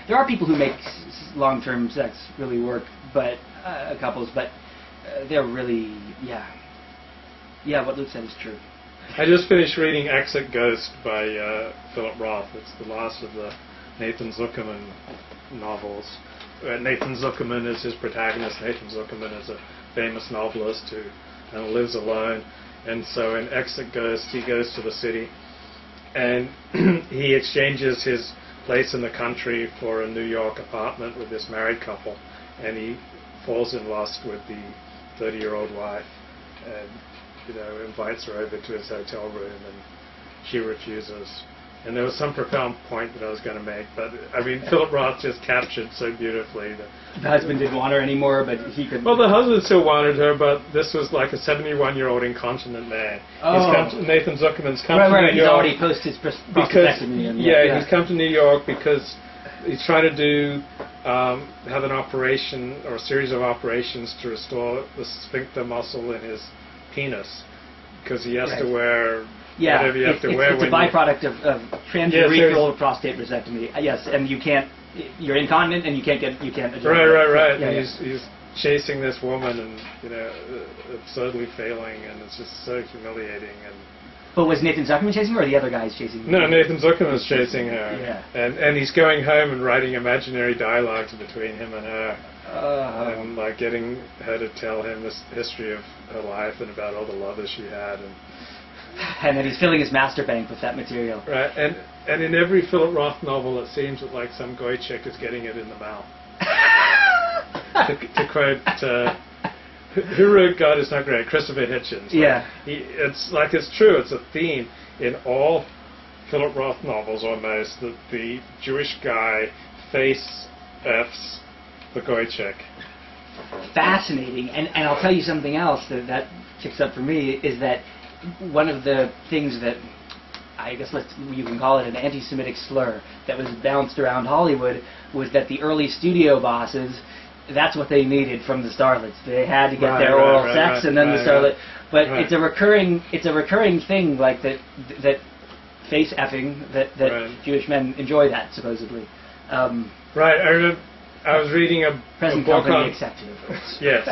there are people who make long-term sex really work, but couples, but they're really, what Luke said is true. I just finished reading Exit Ghost by Philip Roth. It's the last of the Nathan Zuckerman novels. Nathan Zuckerman is his protagonist. Nathan Zuckerman is a famous novelist who lives alone. And so in Exit Ghost, he goes to the city and he exchanges his place in the country for a New York apartment with this married couple. And he falls in lust with the 30-year-old wife and invites her over to his hotel room, and she refuses. And there was some profound point that I was going to make, but I mean, Philip Roth just captured so beautifully that the husband didn't want her anymore, but he could. Well, the husband still wanted her, but this was like a 71-year-old incontinent man. Nathan Zuckerman's come to New York. He's already posted his prostatectomy. He's come to New York because he's trying to do have an operation or a series of operations to restore the sphincter muscle in his penis, because he has to wear whatever you have to wear. It's a byproduct of transurethral prostate resectomy. Yes, and you can't. You're incontinent, and you can't adjust. Right. And he's chasing this woman, and absurdly failing, and it's just so humiliating. But was Nathan Zuckerman chasing her, or the other guys chasing her? No, Nathan Zuckerman's chasing her. Yeah. And he's going home and writing imaginary dialogues between him and her. And like getting her to tell him this history of her life and about all the lovers she had, and then he's filling his master bank with that material. Right, and in every Philip Roth novel, it seems that like some goy chick is getting it in the mouth. to quote, who wrote God Is Not Great? Christopher Hitchens. It's true. It's a theme in all Philip Roth novels almost that the Jewish guy face F's the goy chick. Fascinating, and I'll tell you something else that kicks up for me is that one of the things that I guess you can call it an anti-Semitic slur that was bounced around Hollywood was that the early studio bosses, that's what they needed from the starlets. They had to get their oral sex and then the starlet. But it's a recurring thing like that face effing that Jewish men enjoy that supposedly. I was reading a book on... executive. Yes.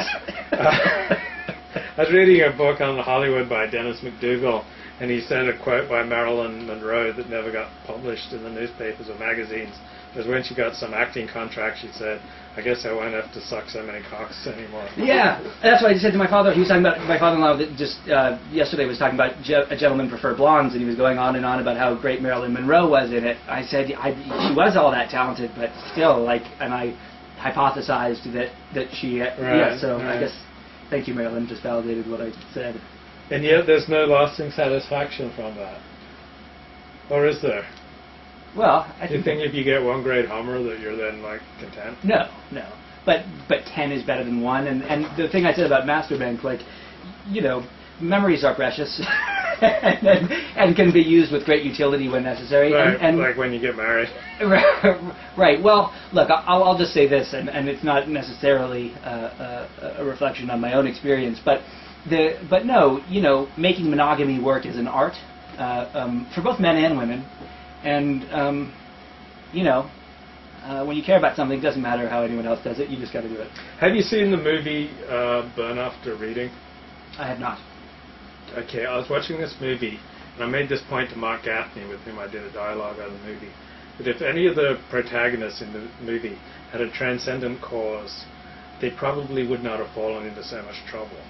I was reading a book on Hollywood by Dennis McDougall, and he said a quote by Marilyn Monroe that never got published in the newspapers or magazines. Because when she got some acting contract, she said, I guess I won't have to suck so many cocks anymore. Yeah, that's what I said to my father. He was talking about, my father-in-law that just yesterday was talking about A Gentleman Prefer Blondes, and he was going on and on about how great Marilyn Monroe was in it. I said, she was all that talented, but still, and I hypothesized that she, I guess, thank you, Marilyn, just validated what I said. And yet there's no lasting satisfaction from that. Or is there? Well, Do you think if you get one great Hummer that you're then content? No. But 10 is better than 1. And the thing I said about Master Bank, memories are precious and can be used with great utility when necessary. Right, and like when you get married. Right. Well, look, I'll just say this, and it's not necessarily a reflection on my own experience, but no, making monogamy work is an art for both men and women. And, when you care about something, it doesn't matter how anyone else does it, you just got to do it. Have you seen the movie Burn After Reading? I have not. Okay, I was watching this movie, and I made this point to Mark Gaffney, with whom I did a dialogue on the movie, that if any of the protagonists in the movie had a transcendent cause, they probably would not have fallen into so much trouble.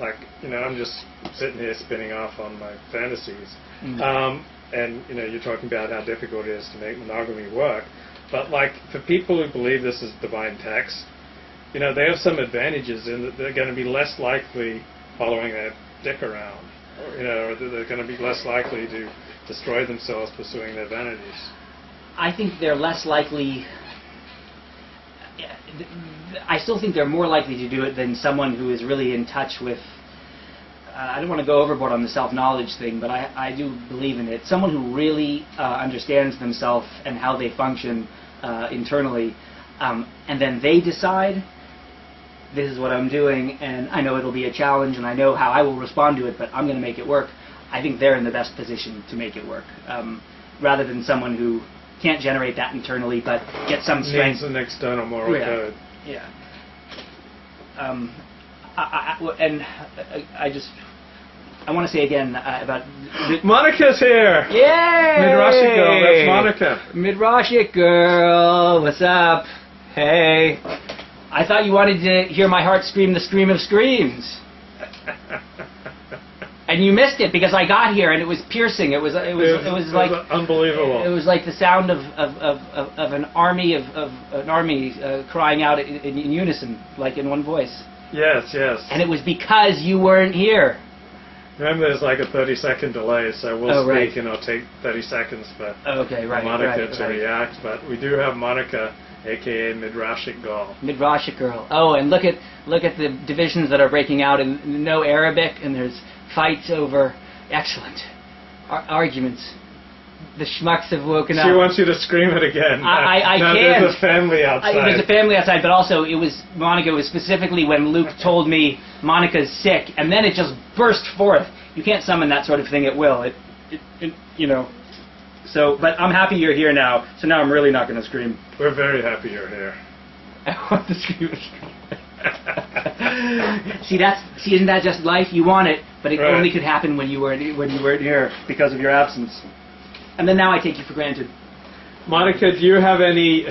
I'm just sitting here spinning off on my fantasies. Mm-hmm. And you're talking about how difficult it is to make monogamy work, but for people who believe this is divine text, they have some advantages in that they're going to be less likely following their dick around, or they're going to be less likely to destroy themselves pursuing their vanities. I think they're less likely. I still think they're more likely to do it than someone who is really in touch with. I don't want to go overboard on the self-knowledge thing, but I do believe in it. Someone who really understands themselves and how they function internally, and then they decide, this is what I'm doing, and I know it'll be a challenge, and I know how I will respond to it, but I'm going to make it work. I think they're in the best position to make it work, rather than someone who can't generate that internally, but get some Needs strength. an external moral Yeah. code. Yeah. I want to say again about Monica's here! Yay! Midrashic girl, that's Monica. Midrashic girl, what's up? Hey. I thought you wanted to hear my heart scream the scream of screams. And you missed it because I got here and it was piercing. It was like unbelievable. It was like the sound of an army crying out in unison, like in one voice. Yes, yes. And it was because you weren't here. Remember, there's like a 30-second delay, so we'll speak right. and it'll take 30 seconds for Monica to react. But we do have Monica, aka Midrashic girl. Midrashic girl. Oh, and look at the divisions that are breaking out in no Arabic, and there's fights over excellent arguments. The schmucks have woken up. She wants you to scream it again. I now can't. There's a family outside. There's a family outside, but also Monica was specifically when Luke told me Monica's sick, and then it just burst forth. You can't summon that sort of thing at will. It you know. So, but I'm happy you're here now. So now I'm really not going to scream. We're very happy you're here. I want to scream. See, isn't that just life? You want it, but it only could happen when you weren't here because of your absence. And then now I take you for granted. Monica, do you have any...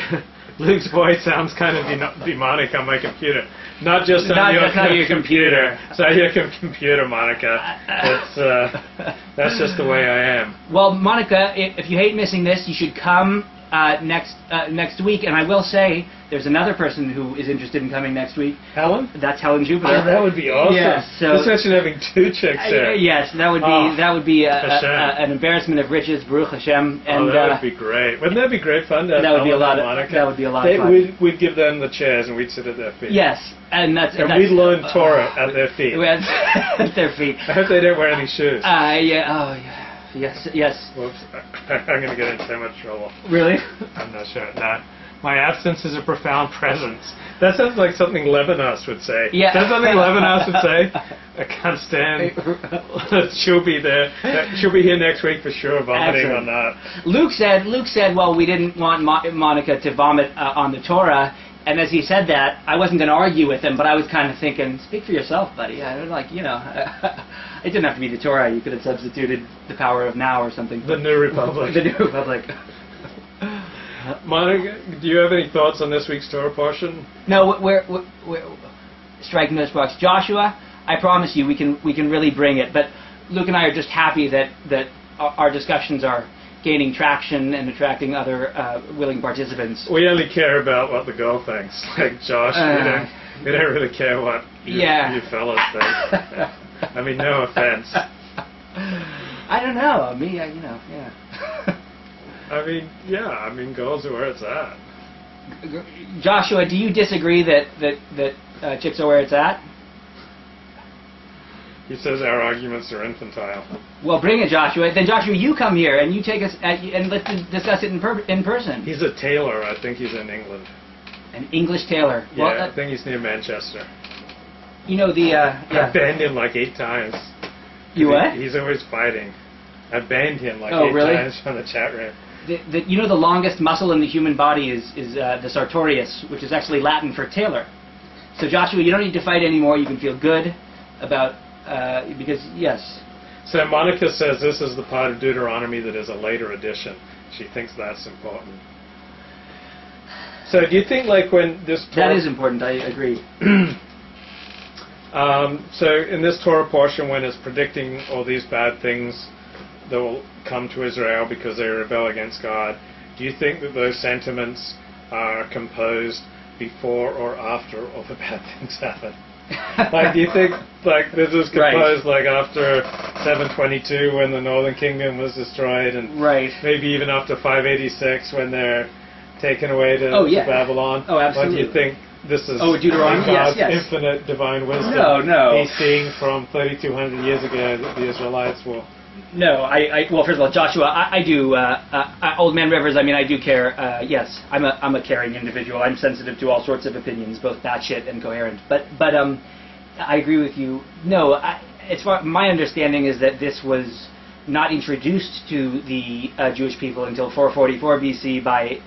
Luke's voice sounds kind of demonic on my computer. Not just on your computer. So your computer, Monica. That's just the way I am. Well, Monica, if you hate missing this, you should come next week. And I will say, there's another person who is interested in coming next week. Helen? That's Helen Jupiter. Oh, that would be awesome. Yes, so just mention having two chicks there. Yes, that would be an embarrassment of riches, Baruch Hashem. And, that would be great. Wouldn't that be great fun to have That would be a lot. Monica? That would be a lot of fun. We'd give them the chairs and we'd sit at their feet. Yes, and we'd learn Torah at their feet. At their feet. I hope they don't wear any shoes. Yeah. Oh, yeah. Yes. Whoops. I'm going to get in so much trouble. Really? I'm not sure. Nah. My absence is a profound presence. That sounds like something Levinas would say. Yeah. That's something Levinas would say. I can't stand. She'll be there. She'll be here next week for sure, vomiting on that. Luke said, well, we didn't want Monica to vomit on the Torah. And as he said that, I wasn't going to argue with him, but I was kind of thinking, speak for yourself, buddy. I was like, it didn't have to be the Torah. You could have substituted the power of now or something. The New Republic. The New Republic. Monica, do you have any thoughts on this week's Torah portion? No, we're striking those sparks. Joshua, I promise you, we can really bring it. But Luke and I are just happy that our discussions are gaining traction and attracting other willing participants. We only care about what the girl thinks. Like Josh, we don't really care what you fellas think. I mean, no offense. I don't know. Me, yeah. I mean, girls are where it's at. Joshua, do you disagree that chicks are where it's at? He says our arguments are infantile. Well, bring it, Joshua. Then, Joshua, you come here and you take us and let's discuss it in person. He's a tailor. I think he's in England. An English tailor. Yeah, well, I think he's near Manchester. I banned him like 8 times. You what? He's always fighting. I banned him like 8 times from the chat room. The longest muscle in the human body is the sartorius, which is actually Latin for tailor. So Joshua, you don't need to fight anymore. You can feel good about because yes. So Monica says this is the part of Deuteronomy that is a later addition. She thinks that's important. So do you think like when this Torah, that is important? I agree. So in this Torah portion, when it's predicting all these bad things that will come to Israel because they rebel against God, do you think that those sentiments are composed before or after all the bad things happen? Like, do you think like this was composed like after 722 when the Northern Kingdom was destroyed, and maybe even after 586 when they're taken away to Babylon? Oh, absolutely. Like, do you think this is Deuteronomy? God's Yes. infinite divine wisdom? No. He's seeing from 3,200 years ago that the Israelites will. No, well, first of all, Joshua, I do. Old Man Rivers, I do care. Yes, I'm a caring individual. I'm sensitive to all sorts of opinions, both batshit and coherent. But I agree with you. No, my understanding is that this was not introduced to the Jewish people until 444 BC by